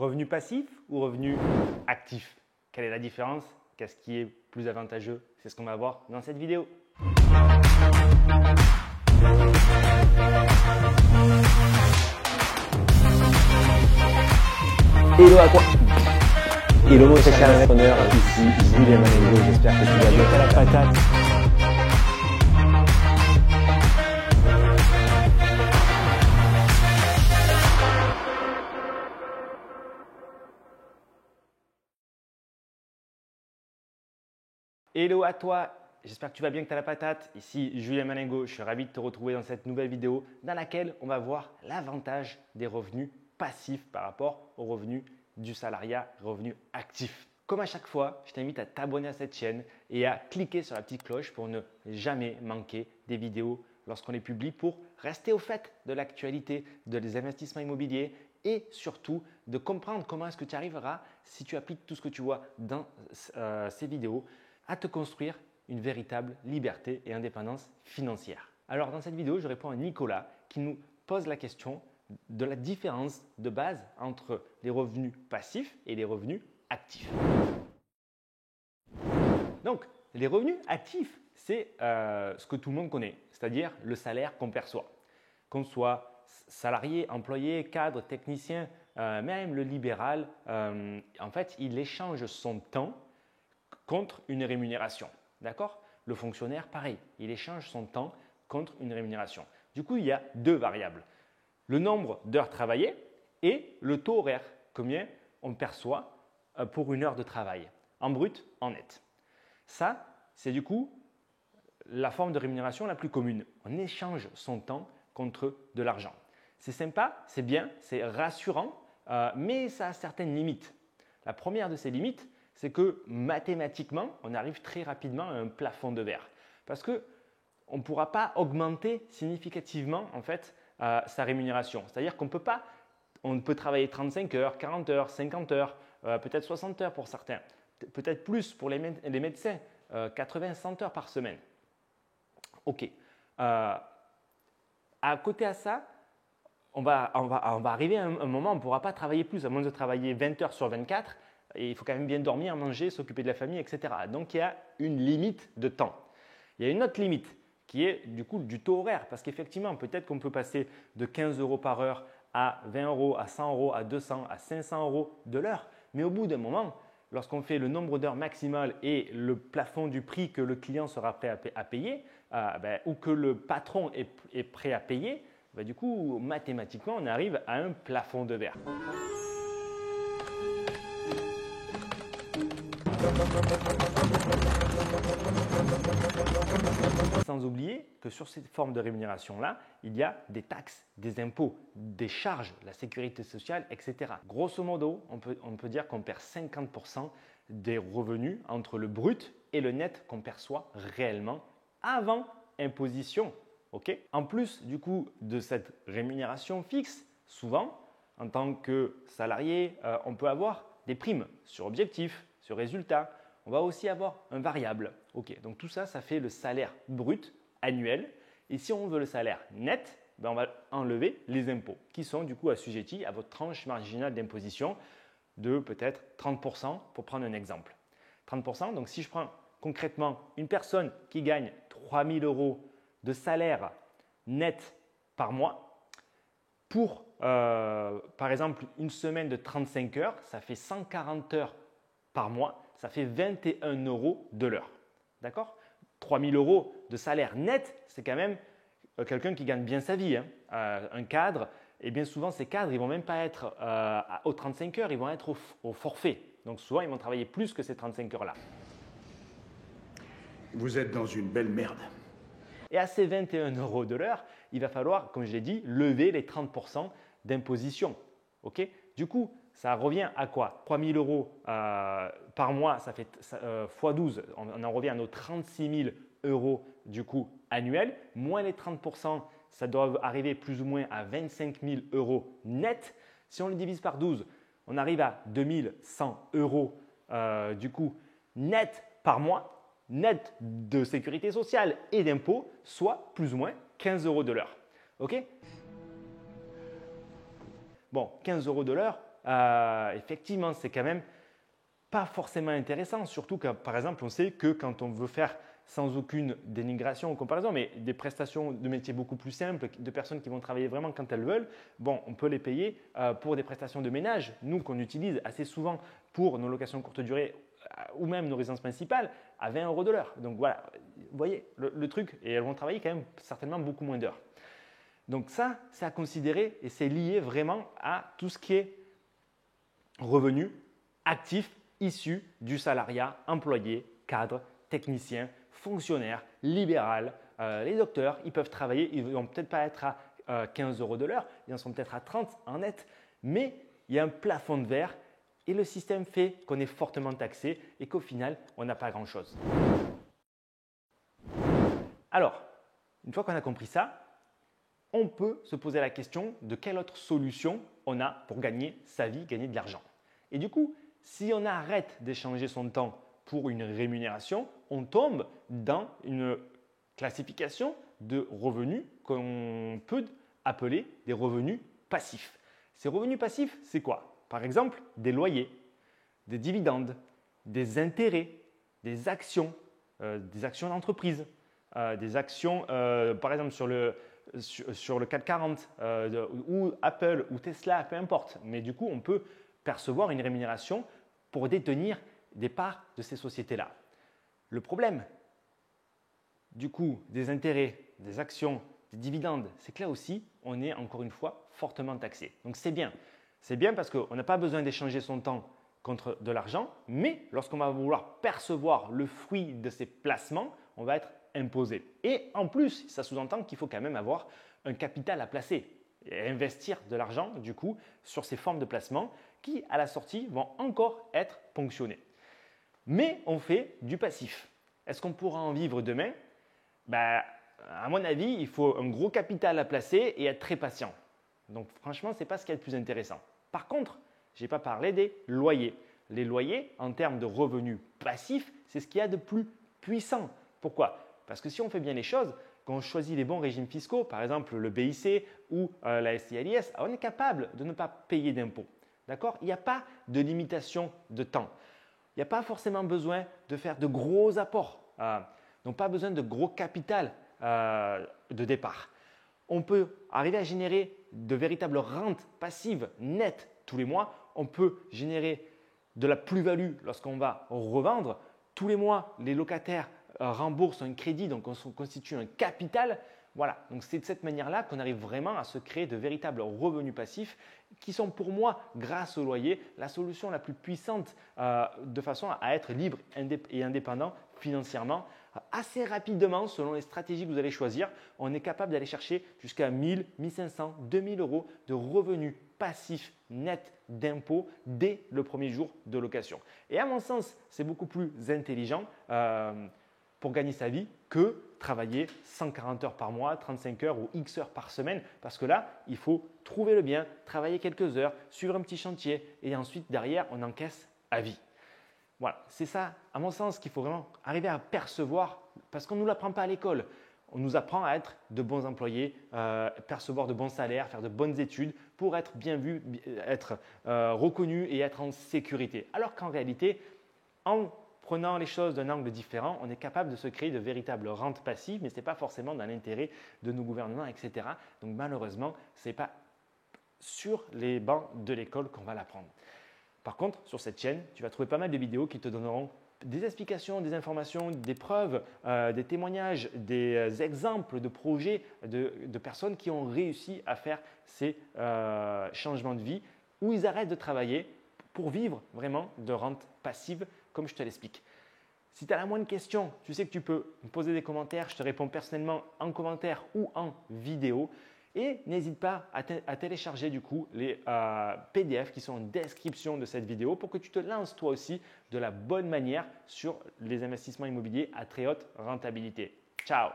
Revenu passif ou revenu actif? Quelle est la différence? Qu'est-ce qui est plus avantageux? C'est ce qu'on va voir dans cette vidéo. Hello à toi. Hello mon cher entrepreneur, ici Julien Malengo, j'espère que tu vas bien. La patate. Hello à toi, j'espère que tu vas bien, que tu as la patate. Ici Julien Malengo, je suis ravi de te retrouver dans cette nouvelle vidéo dans laquelle on va voir l'avantage des revenus passifs par rapport aux revenus du salariat, revenus actifs. Comme à chaque fois, je t'invite à t'abonner à cette chaîne et à cliquer sur la petite cloche pour ne jamais manquer des vidéos lorsqu'on les publie, pour rester au fait de l'actualité des investissements immobiliers et surtout de comprendre comment est-ce que tu arriveras, si tu appliques tout ce que tu vois dans ces vidéos, à te construire une véritable liberté et indépendance financière. Alors dans cette vidéo, je réponds à Nicolas qui nous pose la question de la différence de base entre les revenus passifs et les revenus actifs. Donc, les revenus actifs, c'est ce que tout le monde connaît, c'est-à-dire le salaire qu'on perçoit. Qu'on soit salarié, employé, cadre, technicien, même le libéral, en fait, il échange son temps contre une rémunération. D'accord? Le fonctionnaire, pareil, il échange son temps contre une rémunération. Du coup, il y a deux variables. Le nombre d'heures travaillées et le taux horaire, combien on perçoit pour une heure de travail, en brut, en net. Ça, c'est du coup la forme de rémunération la plus commune. On échange son temps contre de l'argent. C'est sympa, c'est bien, c'est rassurant, mais ça a certaines limites. La première de ces limites, c'est que mathématiquement, on arrive très rapidement à un plafond de verre. Parce qu'on ne pourra pas augmenter significativement en fait, sa rémunération. C'est-à-dire qu'on ne peut travailler 35 heures, 40 heures, 50 heures, peut-être 60 heures pour certains, peut-être plus pour les médecins, 80, 100 heures par semaine. Ok. À côté à ça, on va arriver à un moment où on ne pourra pas travailler plus, à moins de travailler 20 heures sur 24. Et il faut quand même bien dormir, manger, s'occuper de la famille, etc. Donc, il y a une limite de temps. Il y a une autre limite qui est du coup du taux horaire. Parce qu'effectivement, peut-être qu'on peut passer de 15 euros par heure à 20 euros, à 100 euros, à 200, à 500 euros de l'heure. Mais au bout d'un moment, lorsqu'on fait le nombre d'heures maximales et le plafond du prix que le client sera prêt à payer, ou que le patron est prêt à payer, du coup, mathématiquement, on arrive à un plafond de verre. Sans oublier que sur cette forme de rémunération-là, il y a des taxes, des impôts, des charges, la sécurité sociale, etc. Grosso modo, on peut dire qu'on perd 50% des revenus entre le brut et le net qu'on perçoit réellement avant imposition. Okay? En plus du coup de cette rémunération fixe, souvent, en tant que salarié, on peut avoir des primes sur objectif, sur résultat. On va aussi avoir un variable. Ok, donc tout ça, ça fait le salaire brut annuel. Et si on veut le salaire net, on va enlever les impôts qui sont du coup assujettis à votre tranche marginale d'imposition de peut-être 30% pour prendre un exemple. 30%, donc si je prends concrètement une personne qui gagne 3 000 euros de salaire net par mois, pour par exemple une semaine de 35 heures, ça fait 140 heures par mois, ça fait 21 euros de l'heure. D'accord? 3 000 euros de salaire net, c'est quand même quelqu'un qui gagne bien sa vie. Hein. Un cadre, et bien souvent ces cadres, ils ne vont même pas être aux 35 heures, ils vont être au forfait. Donc souvent, ils vont travailler plus que ces 35 heures-là. Vous êtes dans une belle merde. Et à ces 21 euros de l'heure, il va falloir, comme je l'ai dit, lever les 30% d'imposition. Okay? Du coup, ça revient à quoi? 3 000 euros par mois, ça fait x 12, on en revient à nos 36 000 euros du coup annuels, moins les 30%, ça doit arriver plus ou moins à 25 000 euros net. Si on le divise par 12, on arrive à 2 100 euros du coup net par mois, net de sécurité sociale et d'impôts, soit plus ou moins 15 euros de l'heure. Ok? Bon, 15 euros de l'heure, effectivement, c'est quand même pas forcément intéressant. Surtout que, par exemple, on sait que quand on veut faire sans aucune dénigration ou comparaison, mais des prestations de métiers beaucoup plus simples, de personnes qui vont travailler vraiment quand elles veulent, bon, on peut les payer pour des prestations de ménage, nous qu'on utilise assez souvent pour nos locations courte durée ou même nos résidences principales, à 20 € de l'heure. Donc voilà, vous voyez le truc, et elles vont travailler quand même certainement beaucoup moins d'heures. Donc ça, c'est à considérer et c'est lié vraiment à tout ce qui est revenu actif issu du salariat, employé, cadre, technicien, fonctionnaire, libéral. Les docteurs, ils peuvent travailler, ils ne vont peut-être pas être à 15 € de l'heure, ils en sont peut-être à 30 en net, mais il y a un plafond de verre et le système fait qu'on est fortement taxé et qu'au final, on n'a pas grand-chose. Alors, une fois qu'on a compris ça, on peut se poser la question de quelle autre solution on a pour gagner sa vie, gagner de l'argent. Et du coup, si on arrête d'échanger son temps pour une rémunération, on tombe dans une classification de revenus qu'on peut appeler des revenus passifs. Ces revenus passifs, c'est quoi? Par exemple, des loyers, des dividendes, des intérêts, des actions d'entreprise, des actions, par exemple sur le CAC 40 ou Apple ou Tesla, peu importe. Mais du coup, on peut percevoir une rémunération pour détenir des parts de ces sociétés-là. Le problème, du coup, des intérêts, des actions, des dividendes, c'est que là aussi, on est encore une fois fortement taxé. Donc c'est bien. C'est bien parce qu'on n'a pas besoin d'échanger son temps contre de l'argent, mais lorsqu'on va vouloir percevoir le fruit de ces placements, on va être imposé. Et en plus, ça sous-entend qu'il faut quand même avoir un capital à placer et investir de l'argent du coup sur ces formes de placement qui à la sortie vont encore être ponctionnées. Mais on fait du passif. Est-ce qu'on pourra en vivre demain? À mon avis, il faut un gros capital à placer et être très patient. Donc franchement, ce n'est pas ce qu'il y a de plus intéressant. Par contre, je n'ai pas parlé des loyers. Les loyers, en termes de revenus passifs, c'est ce qu'il y a de plus puissant. Pourquoi? Parce que si on fait bien les choses, quand on choisit les bons régimes fiscaux, par exemple le BIC ou la STI-LIS, on est capable de ne pas payer d'impôts. D'accord? Il n'y a pas de limitation de temps. Il n'y a pas forcément besoin de faire de gros apports. Donc, pas besoin de gros capital de départ. On peut arriver à générer de véritables rentes passives nettes tous les mois. On peut générer de la plus-value lorsqu'on va revendre. Tous les mois, les locataires remboursent un crédit, donc on se constitue un capital. Voilà, donc c'est de cette manière-là qu'on arrive vraiment à se créer de véritables revenus passifs qui sont pour moi, grâce au loyer, la solution la plus puissante de façon à être libre et indépendant financièrement. Assez rapidement, selon les stratégies que vous allez choisir, on est capable d'aller chercher jusqu'à 1000, 1500, 2000 € de revenus passifs nets d'impôts dès le premier jour de location. Et à mon sens, c'est beaucoup plus intelligent pour gagner sa vie que travailler 140 heures par mois, 35 heures ou X heures par semaine parce que là, il faut trouver le bien, travailler quelques heures, suivre un petit chantier et ensuite derrière, on encaisse à vie. Voilà, c'est ça, à mon sens, qu'il faut vraiment arriver à percevoir parce qu'on ne nous l'apprend pas à l'école. On nous apprend à être de bons employés, percevoir de bons salaires, faire de bonnes études pour être bien vu, être reconnu et être en sécurité. Alors qu'en réalité, en prenant les choses d'un angle différent, on est capable de se créer de véritables rentes passives, mais ce n'est pas forcément dans l'intérêt de nos gouvernements, etc. Donc malheureusement, ce n'est pas sur les bancs de l'école qu'on va l'apprendre. Par contre, sur cette chaîne, tu vas trouver pas mal de vidéos qui te donneront des explications, des informations, des preuves, des témoignages, des exemples de projets de personnes qui ont réussi à faire ces changements de vie où ils arrêtent de travailler pour vivre vraiment de rentes passives comme je te l'explique. Si tu as la moindre question, tu sais que tu peux me poser des commentaires, je te réponds personnellement en commentaire ou en vidéo. Et n'hésite pas à télécharger du coup les PDF qui sont en description de cette vidéo pour que tu te lances toi aussi de la bonne manière sur les investissements immobiliers à très haute rentabilité. Ciao!